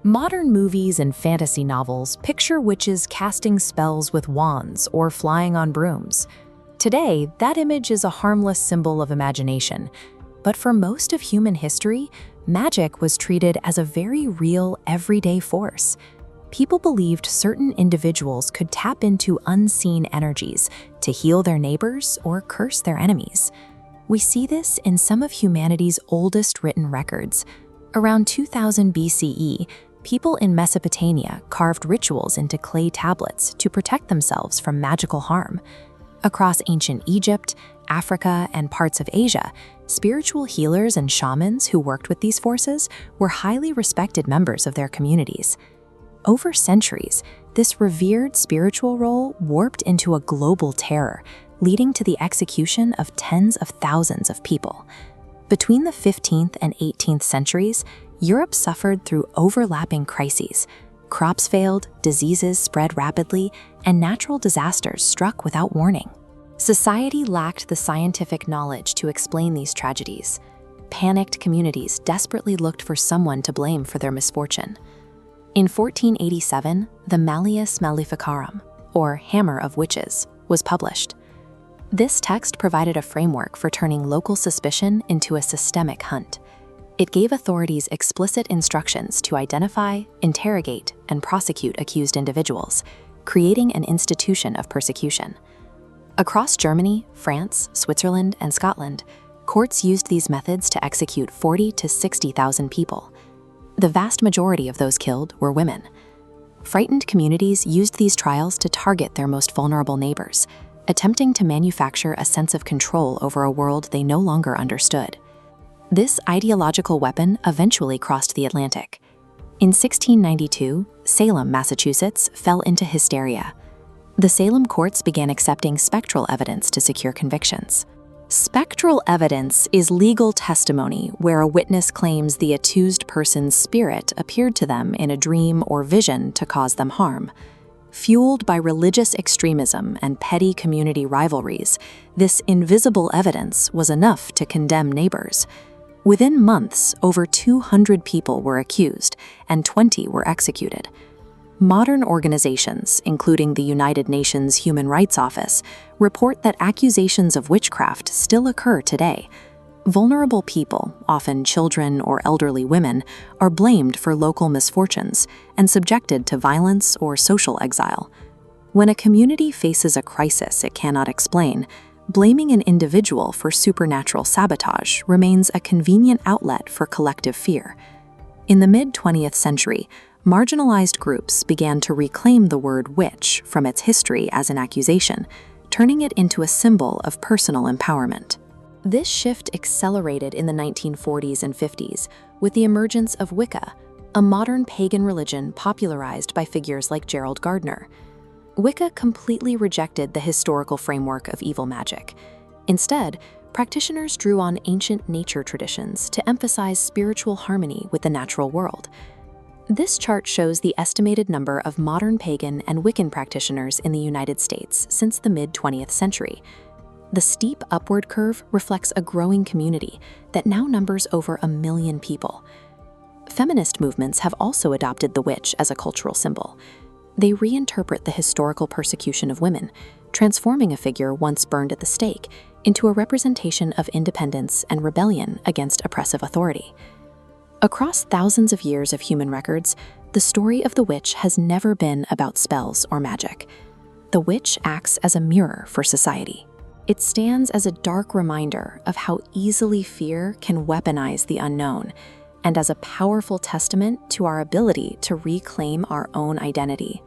Modern movies and fantasy novels picture witches casting spells with wands or flying on brooms. Today, that image is a harmless symbol of imagination. But for most of human history, magic was treated as a very real, everyday force. People believed certain individuals could tap into unseen energies to heal their neighbors or curse their enemies. We see this in some of humanity's oldest written records. Around 2000 BCE, people in Mesopotamia carved rituals into clay tablets to protect themselves from magical harm. Across ancient Egypt, Africa, and parts of Asia, spiritual healers and shamans who worked with these forces were highly respected members of their communities. Over centuries, this revered spiritual role warped into a global terror, leading to the execution of tens of thousands of people. Between the 15th and 18th centuries, Europe suffered through overlapping crises. Crops failed, diseases spread rapidly, and natural disasters struck without warning. Society lacked the scientific knowledge to explain these tragedies. Panicked communities desperately looked for someone to blame for their misfortune. In 1487, the Malleus Maleficarum, or Hammer of Witches, was published. This text provided a framework for turning local suspicion into a systemic hunt. It gave authorities explicit instructions to identify, interrogate, and prosecute accused individuals, creating an institution of persecution. Across Germany, France, Switzerland, and Scotland, courts used these methods to execute 40,000 to 60,000 people. The vast majority of those killed were women. Frightened communities used these trials to target their most vulnerable neighbors, attempting to manufacture a sense of control over a world they no longer understood. This ideological weapon eventually crossed the Atlantic. In 1692, Salem, Massachusetts, fell into hysteria. The Salem courts began accepting spectral evidence to secure convictions. Spectral evidence is legal testimony where a witness claims the accused person's spirit appeared to them in a dream or vision to cause them harm. Fueled by religious extremism and petty community rivalries, this invisible evidence was enough to condemn neighbors. Within months, over 200 people were accused and 20 were executed. Modern organizations, including the United Nations Human Rights Office, report that accusations of witchcraft still occur today. Vulnerable people, often children or elderly women, are blamed for local misfortunes and subjected to violence or social exile. When a community faces a crisis it cannot explain, blaming an individual for supernatural sabotage remains a convenient outlet for collective fear. In the mid-20th century, marginalized groups began to reclaim the word witch from its history as an accusation, turning it into a symbol of personal empowerment. This shift accelerated in the 1940s and 50s with the emergence of Wicca, a modern pagan religion popularized by figures like Gerald Gardner. Wicca completely rejected the historical framework of evil magic. Instead, practitioners drew on ancient nature traditions to emphasize spiritual harmony with the natural world. This chart shows the estimated number of modern pagan and Wiccan practitioners in the United States since the mid-20th century. The steep upward curve reflects a growing community that now numbers over 1 million people. Feminist movements have also adopted the witch as a cultural symbol. They reinterpret the historical persecution of women, transforming a figure once burned at the stake into a representation of independence and rebellion against oppressive authority. Across thousands of years of human records, the story of the witch has never been about spells or magic. The witch acts as a mirror for society. It stands as a dark reminder of how easily fear can weaponize the unknown, and as a powerful testament to our ability to reclaim our own identity.